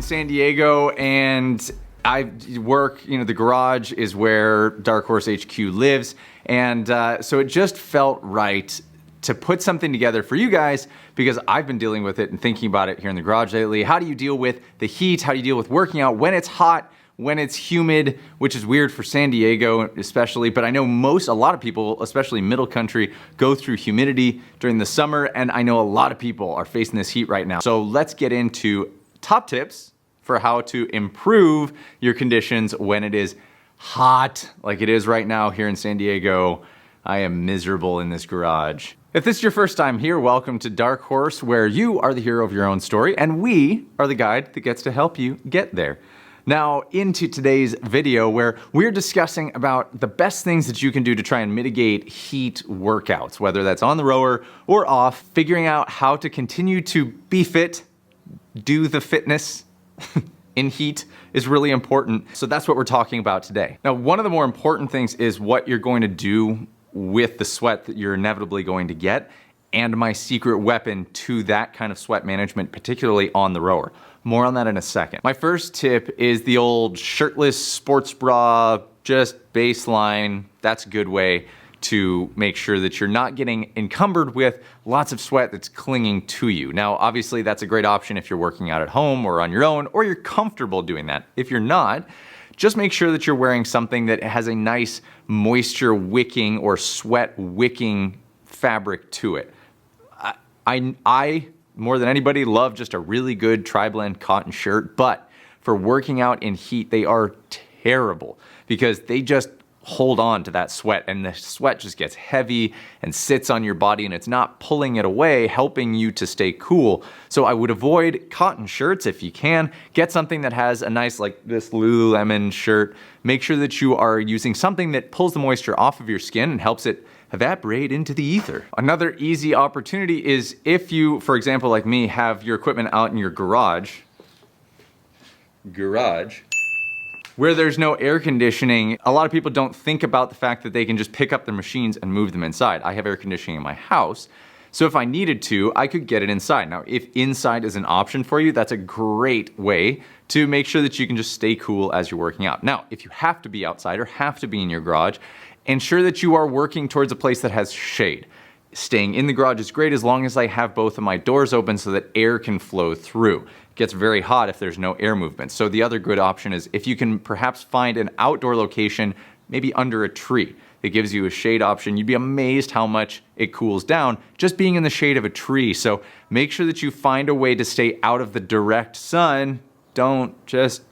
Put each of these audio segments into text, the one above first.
San Diego and I work, the garage is where Dark Horse HQ lives. And so it just felt right to put something together for you guys because I've been dealing with it and thinking about it here in the garage lately. How do you deal with the heat? How do you deal with working out when it's hot, when it's humid, which is weird for San Diego especially, but I know a lot of people, especially middle country, go through humidity during the summer, and I know a lot of people are facing this heat right now. So let's get into top tips for how to improve your conditions when it is hot, like it is right now here in San Diego. I am miserable in this garage. If this is your first time here, welcome to Dark Horse, where you are the hero of your own story, and we are the guide that gets to help you get there. Now, into today's video where we're discussing about the best things that you can do to try and mitigate heat workouts, whether that's on the rower or off, figuring out how to continue to be fit, do the fitness in heat is really important. So that's what we're talking about today. Now, one of the more important things is what you're going to do with the sweat that you're inevitably going to get, and my secret weapon to that kind of sweat management, particularly on the rower. More on that in a second. My first tip is the old shirtless sports bra, just baseline. That's a good way to make sure that you're not getting encumbered with lots of sweat that's clinging to you. Now, obviously that's a great option if you're working out at home or on your own, or you're comfortable doing that. If you're not, just make sure that you're wearing something that has a nice moisture wicking or sweat wicking fabric to it. I more than anybody love just a really good tri-blend cotton shirt, but for working out in heat, they are terrible because they just hold on to that sweat, and the sweat just gets heavy and sits on your body, and it's not pulling it away, helping you to stay cool. So I would avoid cotton shirts if you can. Get something that has a nice, like this Lululemon shirt. Make sure that you are using something that pulls the moisture off of your skin and helps it evaporate into the ether. Another easy opportunity is if you, for example, like me, have your equipment out in your garage, where there's no air conditioning. A lot of people don't think about the fact that they can just pick up their machines and move them inside. I have air conditioning in my house, so if I needed to, I could get it inside. Now, if inside is an option for you, that's a great way to make sure that you can just stay cool as you're working out. Now, if you have to be outside or have to be in your garage, ensure that you are working towards a place that has shade. Staying in the garage is great as long as I have both of my doors open so that air can flow through. It gets very hot if there's no air movement. So the other good option is if you can perhaps find an outdoor location, maybe under a tree, that gives you a shade option. You'd be amazed how much it cools down just being in the shade of a tree. So make sure that you find a way to stay out of the direct sun. Don't just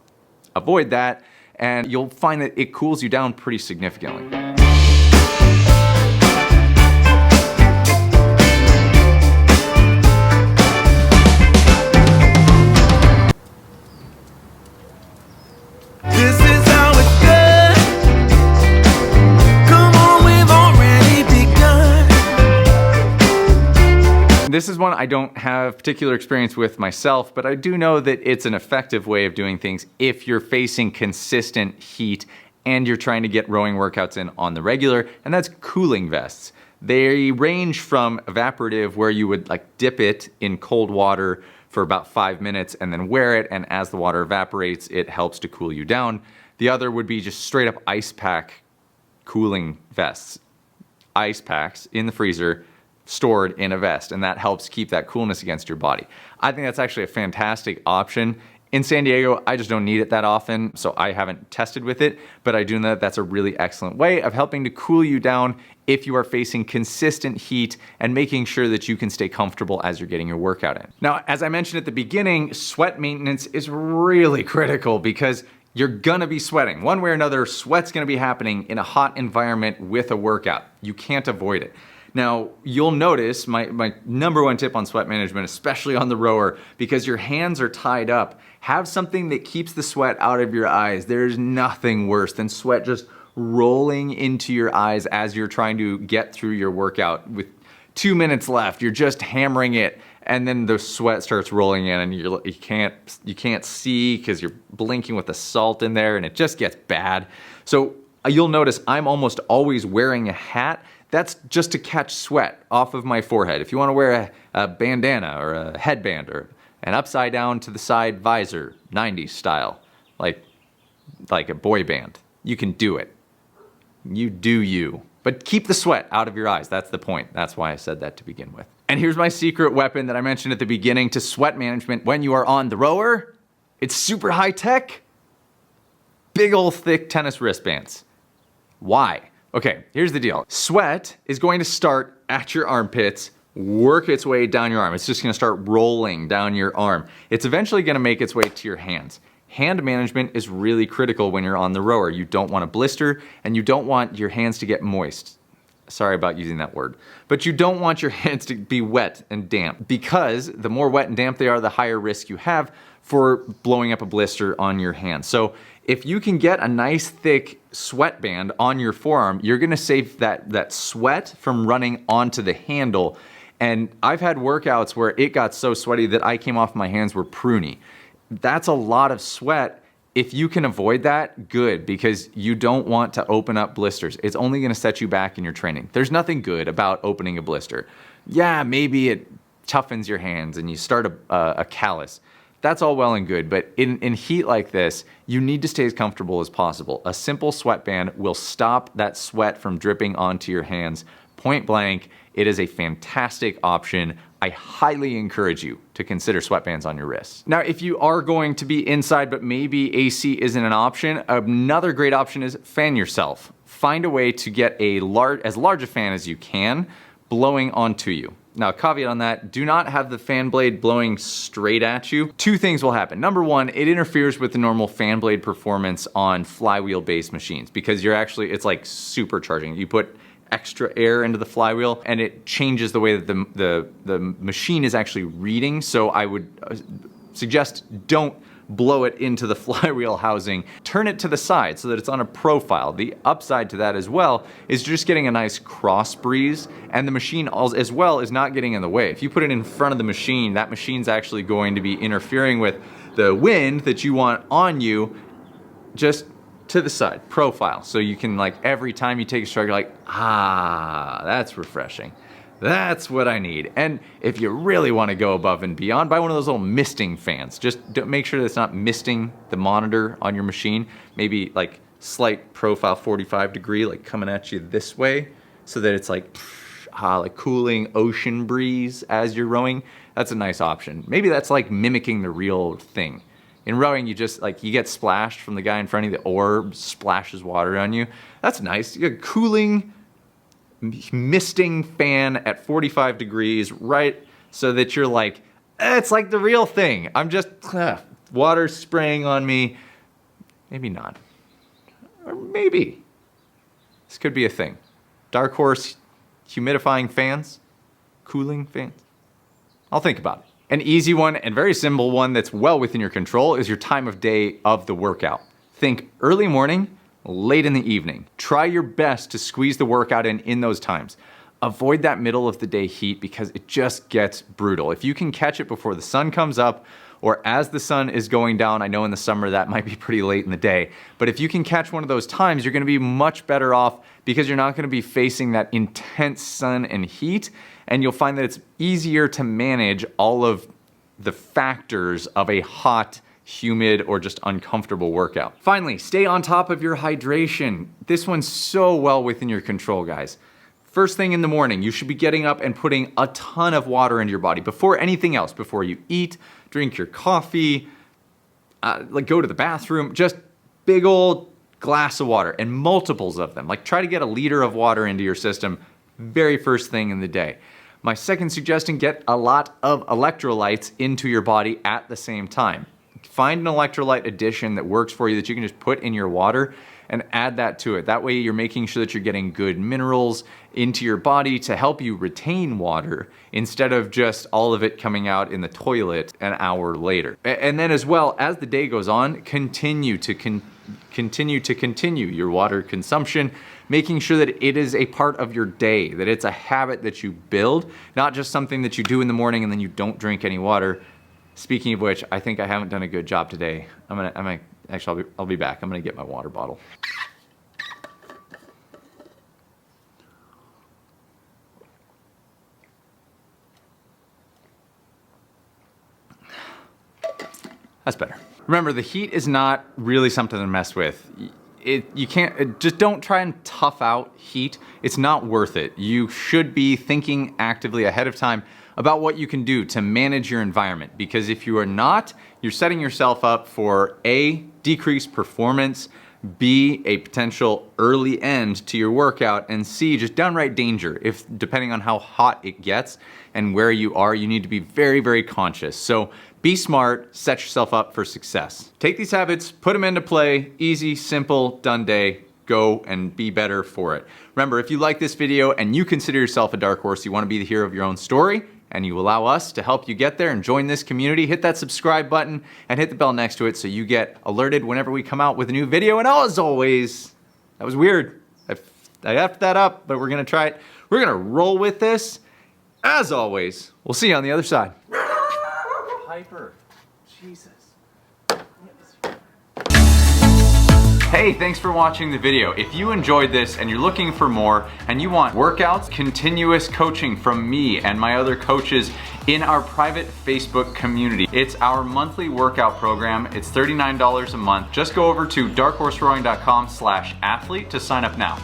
avoid that, and you'll find that it cools you down pretty significantly. This is one I don't have particular experience with myself, but I do know that it's an effective way of doing things if you're facing consistent heat and you're trying to get rowing workouts in on the regular, and that's cooling vests. They range from evaporative, where you would like dip it in cold water for about 5 minutes and then wear it, and as the water evaporates, it helps to cool you down. The other would be just straight up ice pack cooling vests. Ice packs in the freezer, stored in a vest, and that helps keep that coolness against your body. I think that's actually a fantastic option. In San Diego, I just don't need it that often, so I haven't tested with it, but I do know that that's a really excellent way of helping to cool you down if you are facing consistent heat and making sure that you can stay comfortable as you're getting your workout in. Now, as I mentioned at the beginning, sweat maintenance is really critical because you're gonna be sweating. One way or another, sweat's gonna be happening in a hot environment with a workout. You can't avoid it. Now, you'll notice my number one tip on sweat management, especially on the rower, because your hands are tied up, have something that keeps the sweat out of your eyes. There's nothing worse than sweat just rolling into your eyes as you're trying to get through your workout. With 2 minutes left, you're just hammering it, and then the sweat starts rolling in, and you can't see because you're blinking with the salt in there, and it just gets bad. So you'll notice I'm almost always wearing a hat. That's just to catch sweat off of my forehead. If you want to wear a bandana or a headband or and upside down to the side visor, 90s style, like a boy band. You can do it. You do you. But keep the sweat out of your eyes. That's the point. That's why I said that to begin with. And here's my secret weapon that I mentioned at the beginning to sweat management when you are on the rower. It's super high tech. Big old thick tennis wristbands. Why? Okay, here's the deal. Sweat is going to start at your armpits, work its way down your arm. It's just gonna start rolling down your arm. It's eventually gonna make its way to your hands. Hand management is really critical when you're on the rower. You don't want to blister, and you don't want your hands to get moist. Sorry about using that word. But you don't want your hands to be wet and damp, because the more wet and damp they are, the higher risk you have for blowing up a blister on your hand. So if you can get a nice thick sweatband on your forearm, you're gonna save that sweat from running onto the handle. And I've had workouts where it got so sweaty that I came off my hands were pruny. That's a lot of sweat. If you can avoid that, good, because you don't want to open up blisters. It's only gonna set you back in your training. There's nothing good about opening a blister. Yeah, maybe it toughens your hands and you start a callus. That's all well and good, but in heat like this, you need to stay as comfortable as possible. A simple sweatband will stop that sweat from dripping onto your hands. Point blank, it is a fantastic option. I highly encourage you to consider sweatbands on your wrists. Now, if you are going to be inside, but maybe AC isn't an option, another great option is fan yourself. Find a way to get as large a fan as you can blowing onto you. Now, caveat on that, do not have the fan blade blowing straight at you. Two things will happen. Number one, it interferes with the normal fan blade performance on flywheel-based machines because it's like supercharging. You put extra air into the flywheel and it changes the way that the machine is actually reading. So I would suggest don't blow it into the flywheel housing. Turn it to the side so that it's on a profile. The upside to that as well is just getting a nice cross breeze, and the machine as well is not getting in the way. If you put it in front of the machine, that machine's actually going to be interfering with the wind that you want on you. Just to the side, profile. So you can, like, every time you take a stroke, you're like, that's refreshing. That's what I need. And if you really want to go above and beyond, buy one of those little misting fans. Just make sure that it's not misting the monitor on your machine. Maybe like slight profile 45 degree, like coming at you this way, so that it's like cooling ocean breeze as you're rowing. That's a nice option. Maybe that's like mimicking the real thing. In rowing, you just you get splashed from the guy in front of you, the oar splashes water on you. That's nice. You get cooling, misting fan at 45 degrees, right? So that you're like, it's like the real thing. I'm just, water spraying on me. Maybe not. Or maybe. This could be a thing. Dark Horse humidifying fans, cooling fans. I'll think about it. An easy one and very simple one that's well within your control is your time of day of the workout. Think early morning, late in the evening. Try your best to squeeze the workout in those times. Avoid that middle of the day heat because it just gets brutal. If you can catch it before the sun comes up or as the sun is going down, I know in the summer that might be pretty late in the day, but if you can catch one of those times, you're gonna be much better off because you're not gonna be facing that intense sun and heat, and you'll find that it's easier to manage all of the factors of a hot, humid, or just uncomfortable workout. Finally, stay on top of your hydration. This one's so well within your control, guys. First thing in the morning, you should be getting up and putting a ton of water into your body before anything else, before you eat, drink your coffee, go to the bathroom, just big old glass of water and multiples of them. Try to get a liter of water into your system very first thing in the day. My second suggestion, get a lot of electrolytes into your body at the same time. Find an electrolyte addition that works for you that you can just put in your water and add that to it. That way you're making sure that you're getting good minerals into your body to help you retain water instead of just all of it coming out in the toilet an hour later. And then as well, as the day goes on, continue to continue your water consumption, making sure that it is a part of your day, that it's a habit that you build, not just something that you do in the morning and then you don't drink any water. Speaking of which, I think I haven't done a good job today. I'll be back. I'm gonna get my water bottle. That's better. Remember, the heat is not really something to mess with. You can't, just don't try and tough out heat. It's not worth it. You should be thinking actively ahead of time about what you can do to manage your environment, because if you are not, you're setting yourself up for A, decreased performance, B, a potential early end to your workout, and C, just downright danger. If depending on how hot it gets and where you are, you need to be very, very conscious. So be smart, set yourself up for success. Take these habits, put them into play, easy, simple, done day, go and be better for it. Remember, if you like this video and you consider yourself a dark horse, you wanna be the hero of your own story, and you allow us to help you get there and join this community, hit that subscribe button and hit the bell next to it so you get alerted whenever we come out with a new video. And as always, that was weird. I effed that up, but we're gonna try it. We're gonna roll with this. As always, we'll see you on the other side. Piper, Jesus. Hey, thanks for watching the video. If you enjoyed this and you're looking for more and you want workouts, continuous coaching from me and my other coaches in our private Facebook community, it's our monthly workout program. It's $39 a month. Just go over to darkhorserowing.com/athlete to sign up now.